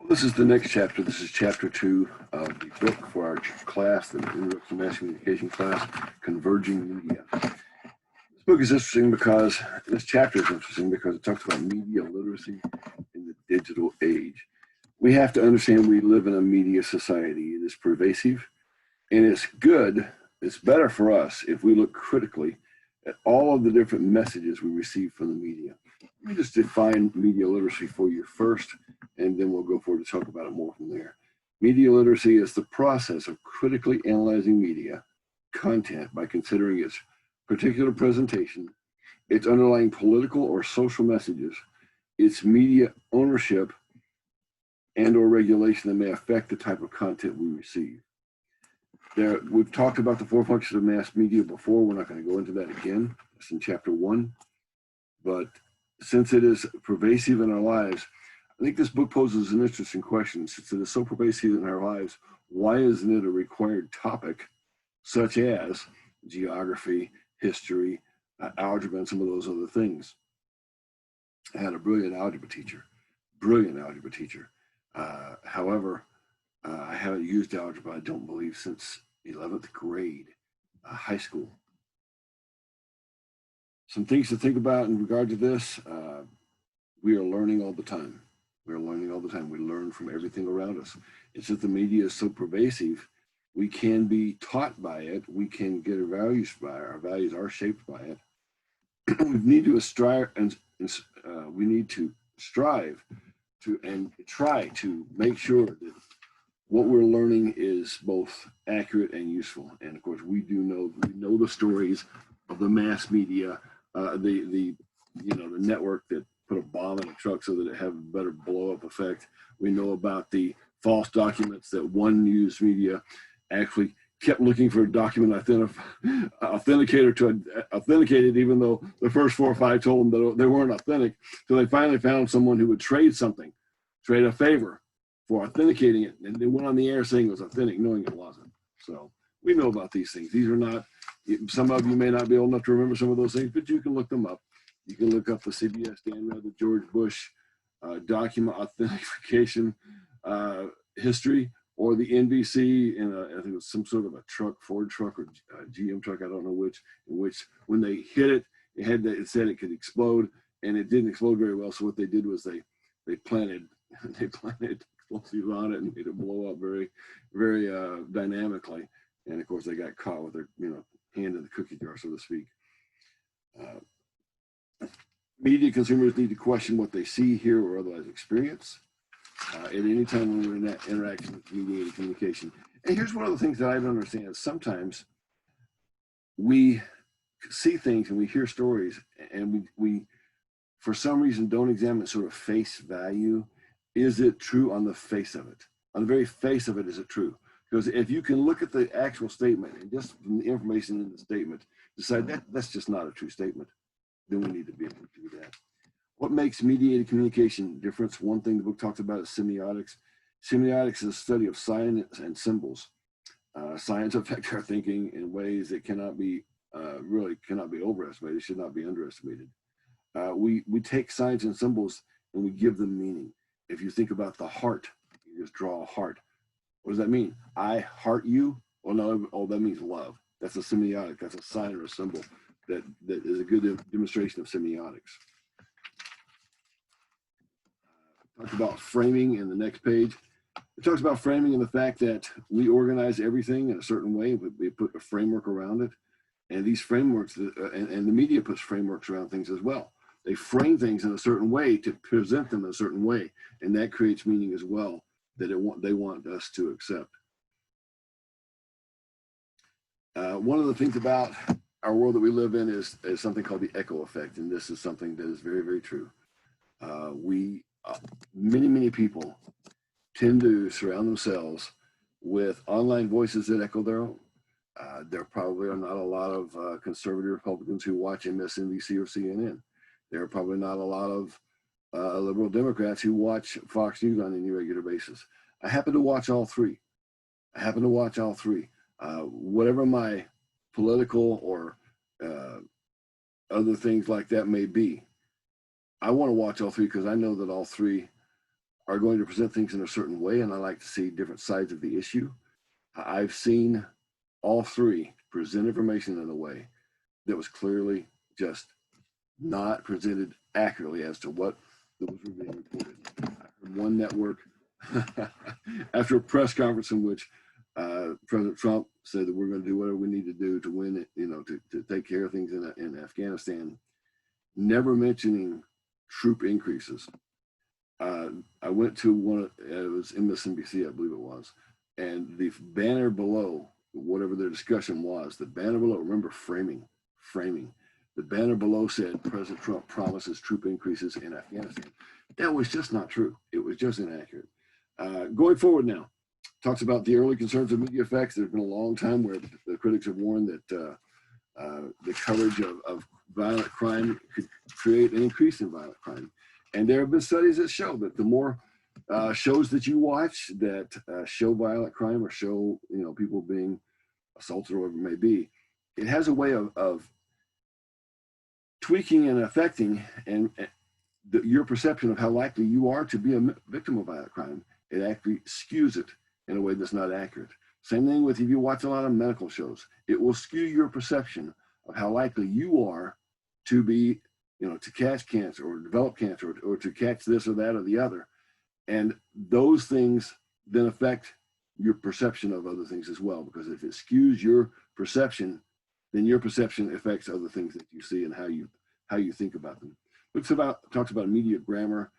This is the next chapter. This is chapter 2 of the book for our class, the Introduction to Mass Communication class, Converging Media. This book is interesting because, this chapter is interesting because it talks about media literacy in the digital age. We have to understand we live in a media society. It is pervasive, and it's good, it's better for us if we look critically at all of the different messages we receive from the media. Let me just define media literacy for you first, and then we'll go forward to talk about it more from there. Media literacy is the process of critically analyzing media content by considering its particular presentation, its underlying political or social messages, its media ownership and or regulation that may affect the type of content we receive. We've talked about the 4 functions of mass media before. We're not going to go into that again. It's in chapter 1. But since it is pervasive in our lives, I think this book poses an interesting question. Since it is so pervasive in our lives, why isn't it a required topic such as geography, history, algebra, and some of those other things? I had a brilliant algebra teacher. However, I haven't used algebra, I don't believe, since 11th grade, high school. Some things to think about in regard to this. We are learning all the time. We learn from everything around us. It's that the media is so pervasive, we can be taught by it. We can get our values by it. Our values are shaped by it. We need to strive to and try to make sure that what we're learning is both accurate and useful. And of course, we know the stories of the mass media, the network that put a bomb in a truck so that it had a better blow up effect. We know about the false documents that one news media actually kept looking for a document authenticator to authenticate it, even though the first 4 or 5 told them that they weren't authentic. So they finally found someone who would trade a favor for authenticating it, and they went on the air saying it was authentic, knowing it wasn't. So we know about these things. These are not, some of you may not be old enough to remember some of those things, but you can look them up. You can look up the CBS Dan Rather, George Bush document authentication history, or the NBC, and I think it was some sort of a truck, Ford truck or GM truck, I don't know which, in which when they hit it, it said it could explode, and it didn't explode very well. So what they did was they planted explosives on it and made it blow up very, very dynamically. And of course, they got caught with their hand in the cookie jar, so to speak. Media consumers need to question what they see, hear, or otherwise experience at any time when we're in that interaction with mediated communication. And here's one of the things that I don't understand. Sometimes we see things and we hear stories, and we for some reason don't examine sort of face value. Is it true on the face of it? On the very face of it, is it true? Because if you can look at the actual statement and just from the information in the statement, decide that's just not a true statement, then we need to be able to do that. What makes mediated communication different? One thing the book talks about is semiotics. Semiotics is a study of science and symbols. Science affects our thinking in ways that cannot be overestimated, should not be underestimated. We take signs and symbols and we give them meaning. If you think about the heart, you just draw a heart. What does that mean? I heart you? Well, no, that means love. That's a semiotic. That's a sign or a symbol that is a good demonstration of semiotics. Talk about framing in the next page. It talks about framing and the fact that we organize everything in a certain way. We put a framework around it. And these frameworks, and the media puts frameworks around things as well. They frame things in a certain way to present them in a certain way. And that creates meaning as well that they want us to accept. One of the things about our world that we live in is something called the echo effect. And this is something that is very, very true. Many people tend to surround themselves with online voices that echo their own. There probably are not a lot of conservative Republicans who watch MSNBC or CNN. There are probably not a lot of liberal Democrats who watch Fox News on any regular basis. I happen to watch all three. Whatever my political or other things like that may be, I want to watch all three because I know that all three are going to present things in a certain way, and I like to see different sides of the issue. I've seen all three present information in a way that was clearly just not presented accurately as to what those were being reported. I heard one network after a press conference in which President Trump said that we're going to do whatever we need to do to win it, to take care of things in Afghanistan, never mentioning troop increases. I went to one, it was MSNBC, I believe it was, and the banner below, whatever their discussion was, the banner below, remember framing, the banner below said President Trump promises troop increases in Afghanistan. That was just not true. It was just inaccurate. Going forward now, talks about the early concerns of media effects. There's been a long time where the critics have warned that the coverage of violent crime could create an increase in violent crime. And there have been studies that show that the more shows that you watch that show violent crime or show people being assaulted or whatever it may be, it has a way of tweaking and affecting your perception of how likely you are to be a victim of violent crime. It actually skews it in a way that's not accurate. Same thing with if you watch a lot of medical shows, it will skew your perception of how likely you are to be, to catch cancer or develop cancer or to catch this or that or the other. And those things then affect your perception of other things as well, because if it skews your perception, then your perception affects other things that you see and how you think about them. Talks about media grammar,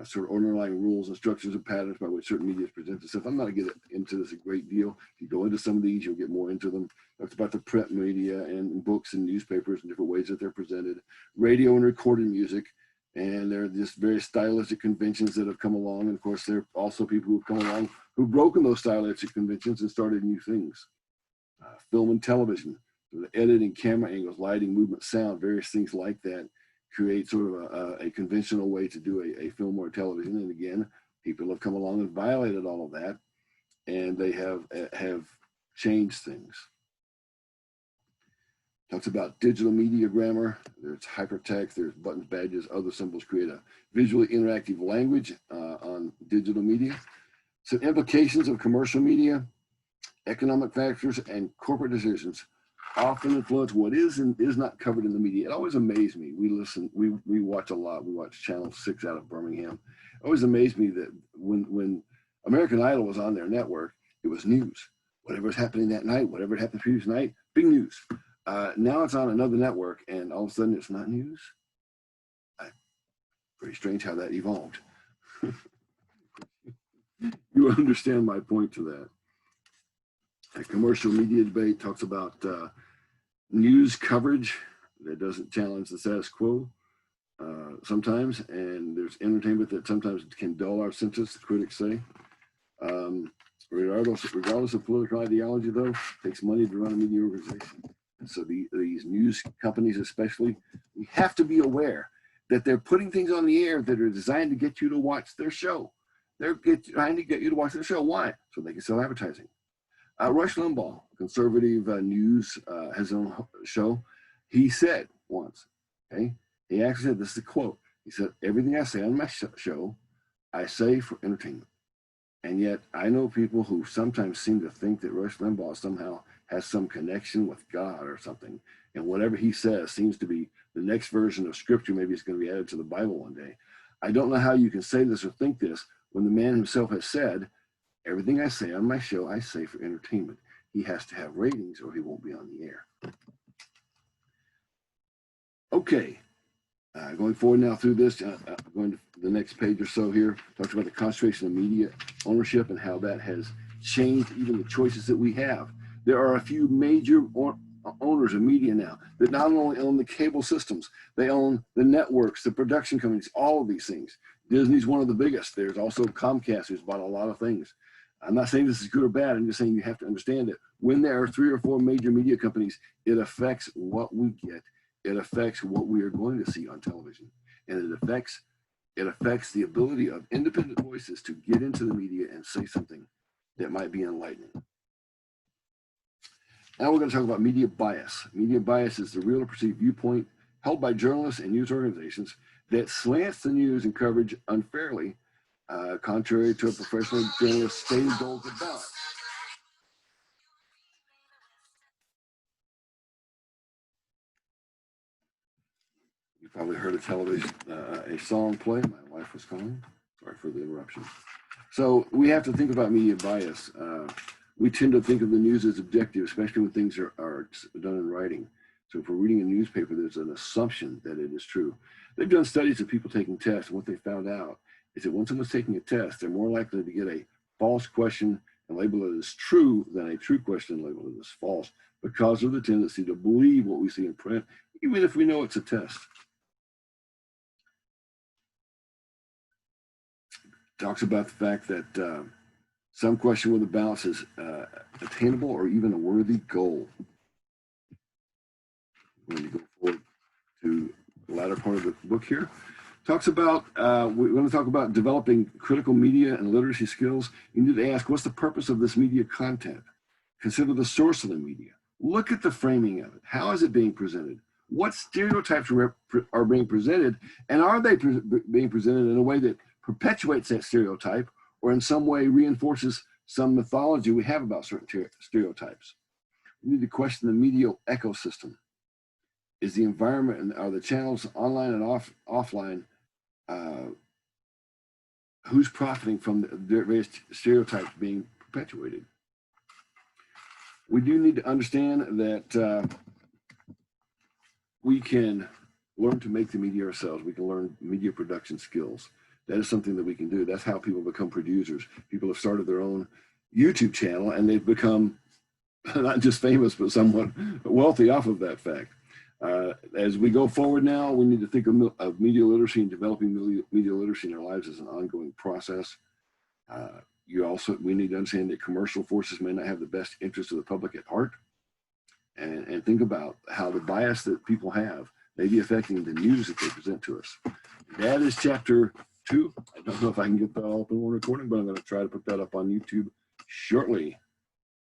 sort of underlying rules and structures and patterns by which certain media presents itself. I'm not going to get into this a great deal. If you go into some of these, you'll get more into them. Talks about the print media and books and newspapers and different ways that they're presented, radio and recorded music, and there are just various stylistic conventions that have come along. And of course, there are also people who've come along who've broken those stylistic conventions and started new things. Film and television, the editing, camera angles, lighting, movement, sound, various things like that create sort of a conventional way to do a film or a television. And again, people have come along and violated all of that, and they have changed things. Talks about digital media grammar. There's hypertext, there's buttons, badges, other symbols create a visually interactive language on digital media. Some implications of commercial media, economic factors, and corporate decisions often influence what is and is not covered in the media. It always amazed me. We watch a lot. We watch Channel 6 out of Birmingham. It always amazed me that when American Idol was on their network, it was news. Whatever was happening that night, whatever happened the previous night, big news. Now it's on another network, and all of a sudden it's not news. Very strange how that evolved. You understand my point to that. A commercial media debate talks about news coverage that doesn't challenge the status quo sometimes, and there's entertainment that sometimes can dull our senses, the critics say. Regardless of political ideology, though, it takes money to run a media organization. And so these news companies especially, we have to be aware that they're putting things on the air that are designed to get you to watch their show. They're trying to get you to watch their show. Why? So they can sell advertising. Rush Limbaugh, conservative news, has his own show. He said once, okay, he actually said, this is a quote. He said, everything I say on my show, I say for entertainment. And yet I know people who sometimes seem to think that Rush Limbaugh somehow has some connection with God or something. And whatever he says seems to be the next version of scripture. Maybe it's going to be added to the Bible one day. I don't know how you can say this or think this when the man himself has said, everything I say on my show, I say for entertainment. He has to have ratings or he won't be on the air. Okay, going forward now through this, going to the next page or so here, talks about the concentration of media ownership and how that has changed even the choices that we have. There are a few major owners of media now that not only own the cable systems, they own the networks, the production companies, all of these things. Disney's one of the biggest. There's also Comcast, who's bought a lot of things. I'm not saying this is good or bad. I'm just saying you have to understand that when there are 3 or 4 major media companies, it affects what we get. It affects what we are going to see on television. And it affects the ability of independent voices to get into the media and say something that might be enlightening. Now we're going to talk about media bias. Media bias is the real or perceived viewpoint held by journalists and news organizations that slants the news and coverage unfairly contrary to a professional journalist's stated goals of balance. You probably heard a song play. My wife was calling. Sorry for the interruption. So we have to think about media bias. We tend to think of the news as objective, especially when things are done in writing. So if we're reading a newspaper, there's an assumption that it is true. They've done studies of people taking tests, and what they found out is that when someone's taking a test, they're more likely to get a false question and label it as true than a true question and label it as false, because of the tendency to believe what we see in print, even if we know it's a test. Talks about the fact that some question whether balance is attainable or even a worthy goal. We're going to go forward to the latter part of the book here. Talks about, we're going to talk about developing critical media and literacy skills. You need to ask, what's the purpose of this media content? Consider the source of the media. Look at the framing of it. How is it being presented? What stereotypes are being presented? And are they being presented in a way that perpetuates that stereotype or in some way reinforces some mythology we have about certain stereotypes? We need to question the media ecosystem. Is the environment and are the channels online and offline, who's profiting from the various stereotypes being perpetuated? We do need to understand that we can learn to make the media ourselves. We can learn media production skills. That is something that we can do. That's how people become producers. People have started their own YouTube channel and they've become not just famous, but somewhat wealthy off of that fact. As we go forward now, we need to think of media literacy and developing media literacy in our lives as an ongoing process. We need to understand that commercial forces may not have the best interest of the public at heart, and think about how the bias that people have may be affecting the news that they present to us. That is chapter 2. I don't know if I can get that all up in one recording, but I'm going to try to put that up on YouTube shortly.